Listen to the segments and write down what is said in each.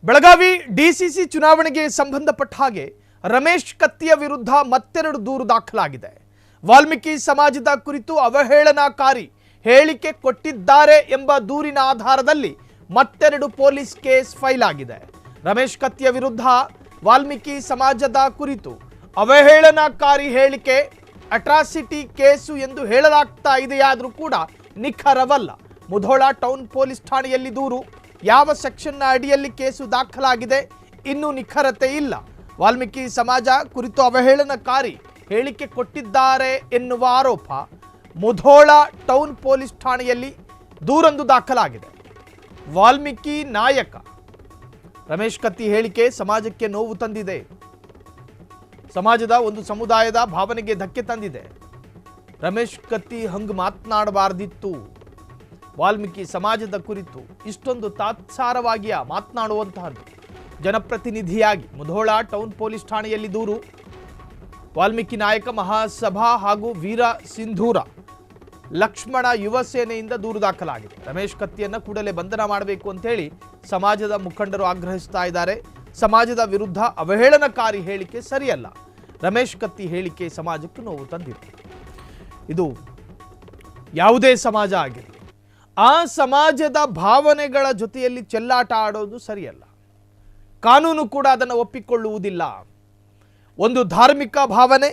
Belagavi DCC ಚುನಾವಣೆಗೆ ಸಂಬಂಧಪಟ್ಟ ಹಾಗೆ ರಮೇಶ್ ಕತ್ತಿಯ ವಿರುದ್ಧ ಮತ್ತೆರಡು ದೂರು ದಾಖಲಾಗಿದೆ. ವಾಲ್ಮೀಕಿ ಸಮಾಜದ ಕುರಿತು ಅವಹೇಳನಕಾರಿ ಹೇಳಿಕೆ ಕೊಟ್ಟಿದ್ದಾರೆ ಎಂಬ ದೂರಿನ ಆಧಾರದಲ್ಲಿ ಮತ್ತೆರಡು ಪೊಲೀಸ್ ಕೇಸ್ ಫೈಲ್ ಆಗಿದೆ. ರಮೇಶ್ ಕತ್ತಿಯ ವಿರುದ್ಧ ವಾಲ್ಮೀಕಿ ಸಮಾಜದ ಕುರಿತು ಅವಹೇಳನಕಾರಿ ಹೇಳಿಕೆ ಅಟ್ರಾಸಿಟಿ ಕೇಸು ಎಂದು ಹೇಳಲಾಗ್ತಾ ಇದೆಯಾದರೂ ಕೂಡ ನಿಖರವಲ್ಲ. ಮುಧೋಳ ಟೌನ್ ಪೊಲೀಸ್ ಠಾಣೆಯಲ್ಲಿ ದೂರು, ಯಾವ ಸೆಕ್ಷನ್ನ ಅಡಿಯಲ್ಲಿ ಕೇಸು ದಾಖಲಾಗಿದೆ ಇನ್ನೂ ನಿಖರತೆ ಇಲ್ಲ. ವಾಲ್ಮೀಕಿ ಸಮಾಜ ಕುರಿತು ಅವಹೇಳನಕಾರಿ ಹೇಳಿಕೆ ಕೊಟ್ಟಿದ್ದಾರೆ ಎನ್ನುವ ಆರೋಪ ಮುಧೋಳ ಟೌನ್ ಪೊಲೀಸ್ ಠಾಣೆಯಲ್ಲಿ ದೂರೊಂದು ದಾಖಲಾಗಿದೆ. ವಾಲ್ಮೀಕಿ ನಾಯಕ ರಮೇಶ್ ಕತ್ತಿ ಹೇಳಿಕೆ ಸಮಾಜಕ್ಕೆ ನೋವು ತಂದಿದೆ, ಸಮಾಜದ ಒಂದು ಸಮುದಾಯದ ಭಾವನೆಗೆ ಧಕ್ಕೆ ತಂದಿದೆ. ರಮೇಶ್ ಕತ್ತಿ ಹಂಗೆ ಮಾತನಾಡಬಾರ್ದಿತ್ತು, ವಾಲ್ಮೀಕಿ ಸಮಾಜದ ಕುರಿತು ಇಷ್ಟೊಂದು ತಾತ್ಸಾರವಾಗಿ ಮಾತನಾಡುವಂತಹದ್ದು. ಜನಪ್ರತಿನಿಧಿಯಾಗಿ ಮುಧೋಳ ಟೌನ್ ಪೊಲೀಸ್ ಠಾಣೆಯಲ್ಲಿ ದೂರು, ವಾಲ್ಮೀಕಿ ನಾಯಕ ಮಹಾಸಭಾ ಹಾಗೂ ವೀರ ಸಿಂಧೂರ ಲಕ್ಷ್ಮಣ ಯುವ ಸೇನೆಯಿಂದ ದೂರು ದಾಖಲಾಗಿದೆ. ರಮೇಶ್ ಕತ್ತಿಯನ್ನು ಕೂಡಲೇ ಬಂಧನ ಮಾಡಬೇಕು ಅಂತೇಳಿ ಸಮಾಜದ ಮುಖಂಡರು ಆಗ್ರಹಿಸ್ತಾ ಇದ್ದಾರೆ. ಸಮಾಜದ ವಿರುದ್ಧ ಅವಹೇಳನಕಾರಿ ಹೇಳಿಕೆ ಸರಿಯಲ್ಲ. ರಮೇಶ್ ಕತ್ತಿ ಹೇಳಿಕೆ ಸಮಾಜಕ್ಕೆ ನೋವು ತಂದಿದೆ. ಇದು ಯಾವುದೇ ಸಮಾಜ ಆಗಿರಲಿ, ಆ ಸಮಾಜದ ಭಾವನೆಗಳ ಜೊತೆಯಲ್ಲಿ ಚೆಲ್ಲಾಟ ಆಡೋದು ಸರಿಯಲ್ಲ. ಕಾನೂನು ಕೂಡ ಅದನ್ನು ಒಪ್ಪಿಕೊಳ್ಳುವುದಿಲ್ಲ. ಒಂದು ಧಾರ್ಮಿಕ ಭಾವನೆ,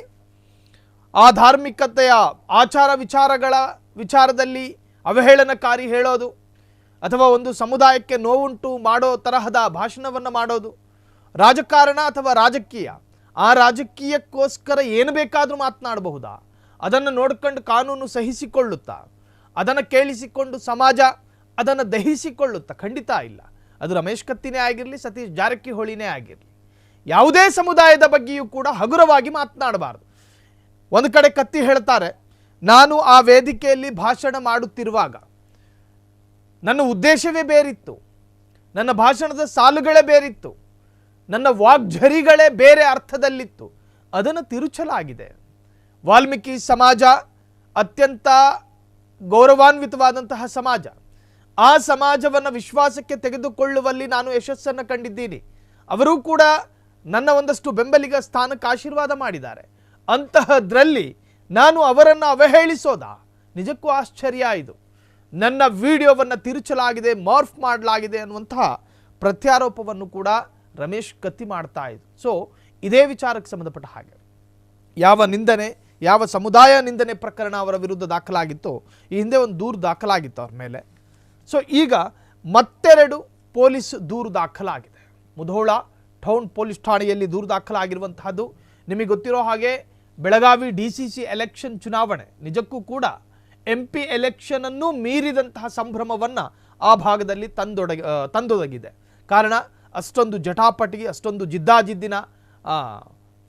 ಆ ಧಾರ್ಮಿಕತೆಯ ಆಚಾರ ವಿಚಾರಗಳ ವಿಚಾರದಲ್ಲಿ ಅವಹೇಳನಕಾರಿ ಹೇಳೋದು ಅಥವಾ ಒಂದು ಸಮುದಾಯಕ್ಕೆ ನೋವುಂಟು ಮಾಡೋ ತರಹದ ಭಾಷಣವನ್ನು ಮಾಡೋದು, ರಾಜಕಾರಣ ಅಥವಾ ರಾಜಕೀಯ, ಆ ರಾಜಕೀಯಕ್ಕೋಸ್ಕರ ಏನು ಬೇಕಾದರೂ ಮಾತನಾಡಬಹುದಾ? ಅದನ್ನು ನೋಡ್ಕೊಂಡು ಕಾನೂನು ಸಹಿಸಿಕೊಳ್ಳುತ್ತಾ? ಅದನ್ನು ಕೇಳಿಸಿಕೊಂಡು ಸಮಾಜ ಅದನ್ನು ದಹಿಸಿಕೊಳ್ಳುತ್ತಾ? ಖಂಡಿತ ಇಲ್ಲ. ಅದು ರಮೇಶ್ ಕತ್ತಿನೇ ಆಗಿರಲಿ, ಸತೀಶ್ ಜಾರಕಿಹೊಳಿನೇ ಆಗಿರಲಿ, ಯಾವುದೇ ಸಮುದಾಯದ ಬಗ್ಗೆಯೂ ಕೂಡ ಹಗುರವಾಗಿ ಮಾತನಾಡಬಾರ್ದು. ಒಂದು ಕಡೆ ಕತ್ತಿ ಹೇಳ್ತಾರೆ, ನಾನು ಆ ವೇದಿಕೆಯಲ್ಲಿ ಭಾಷಣ ಮಾಡುತ್ತಿರುವಾಗ ನನ್ನ ಉದ್ದೇಶವೇ ಬೇರಿತ್ತು, ನನ್ನ ಭಾಷಣದ ಸಾಲುಗಳೇ ಬೇರಿತ್ತು, ನನ್ನ ವಾಗ್ಝರಿಗಳೇ ಬೇರೆ ಅರ್ಥದಲ್ಲಿತ್ತು, ಅದನ್ನು ತಿರುಚಲಾಗಿದೆ. ವಾಲ್ಮೀಕಿ ಸಮಾಜ ಅತ್ಯಂತ ಗೌರವಾನ್ವಿತವಾದಂತಹ ಸಮಾಜ. ಆ ಸಮಾಜವನ್ನು ವಿಶ್ವಾಸಕ್ಕೆ ತೆಗೆದುಕೊಳ್ಳುವಲ್ಲಿ ನಾನು ಯಶಸ್ಸನ್ನು ಕಂಡಿದ್ದೀನಿ. ಅವರೂ ಕೂಡ ನನ್ನ ಒಂದಷ್ಟು ಬೆಂಬಲಿಗ ಸ್ಥಾನಕ್ಕೆ ಆಶೀರ್ವಾದ ಮಾಡಿದ್ದಾರೆ. ಅಂತಹದ್ರಲ್ಲಿ ನಾನು ಅವರನ್ನು ಅವಹೇಳಿಸೋದಾ? ನಿಜಕ್ಕೂ ಆಶ್ಚರ್ಯ. ಇದು ನನ್ನ ವಿಡಿಯೋವನ್ನು ತಿರುಚಲಾಗಿದೆ, ಮಾರ್ಫ್ ಮಾಡಲಾಗಿದೆ ಅನ್ನುವಂತಹ ಪ್ರತ್ಯಾರೋಪವನ್ನು ಕೂಡ ರಮೇಶ್ ಕತ್ತಿ ಮಾಡ್ತಾ ಇದ್ರು. ಸೊ ಇದೇ ವಿಚಾರಕ್ಕೆ ಸಂಬಂಧಪಟ್ಟ ಹಾಗೆ ಯಾವ ನಿಂದನೆ, ಯಾವ ಸಮುದಾಯ ನಿಂದನೆ ಪ್ರಕರಣ ಅವರ ವಿರುದ್ಧ ದಾಖಲಾಗಿತ್ತು, ಈ ಹಿಂದೆ ಒಂದು ದೂರು ದಾಖಲಾಗಿತ್ತು ಅವ್ರ ಮೇಲೆ. ಸೊ ಈಗ ಮತ್ತೆರಡು ಪೊಲೀಸ್ ದೂರು ದಾಖಲಾಗಿದೆ. ಮುಧೋಳ ಟೌನ್ ಪೊಲೀಸ್ ಠಾಣೆಯಲ್ಲಿ ದೂರು ದಾಖಲಾಗಿರುವಂತಹದ್ದು. ನಿಮಗೆ ಗೊತ್ತಿರೋ ಹಾಗೆ ಬೆಳಗಾವಿ ಡಿಸಿಸಿ ಎಲೆಕ್ಷನ್ ಚುನಾವಣೆ ನಿಜಕ್ಕೂ ಕೂಡ MP ಎಲೆಕ್ಷನನ್ನು ಮೀರಿದಂತಹ ಸಂಭ್ರಮವನ್ನು ಆ ಭಾಗದಲ್ಲಿ ತಂದೊದಗಿದೆ. ಕಾರಣ ಅಷ್ಟೊಂದು ಜಟಾಪಟಿ, ಅಷ್ಟೊಂದು ಜಿದ್ದಾಜಿದ್ದಿನ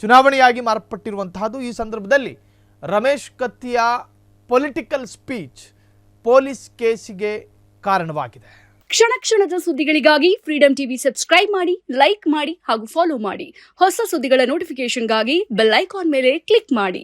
ಚುನಾವಣೆಯಾಗಿ ಮಾರ್ಪಟ್ಟಿರುವಂತಹದ್ದು. ಈ ಸಂದರ್ಭದಲ್ಲಿ ರಮೇಶ್ ಕತ್ತಿಯ ಪೊಲಿಟಿಕಲ್ ಸ್ಪೀಚ್ ಪೊಲೀಸ್ ಕೇಸಿಗೆ ಕಾರಣವಾಗಿದೆ. ಕ್ಷಣ ಕ್ಷಣದ ಸುದ್ದಿಗಳಿಗಾಗಿ ಫ್ರೀಡಂ ಟಿವಿ ಸಬ್ಸ್ಕ್ರೈಬ್ ಮಾಡಿ, ಲೈಕ್ ಮಾಡಿ ಹಾಗೂ ಫಾಲೋ ಮಾಡಿ. ಹೊಸ ಸುದ್ದಿಗಳ ನೋಟಿಫಿಕೇಶನ್ಗಾಗಿ ಬೆಲ್ ಐಕಾನ್ ಮೇಲೆ ಕ್ಲಿಕ್ ಮಾಡಿ.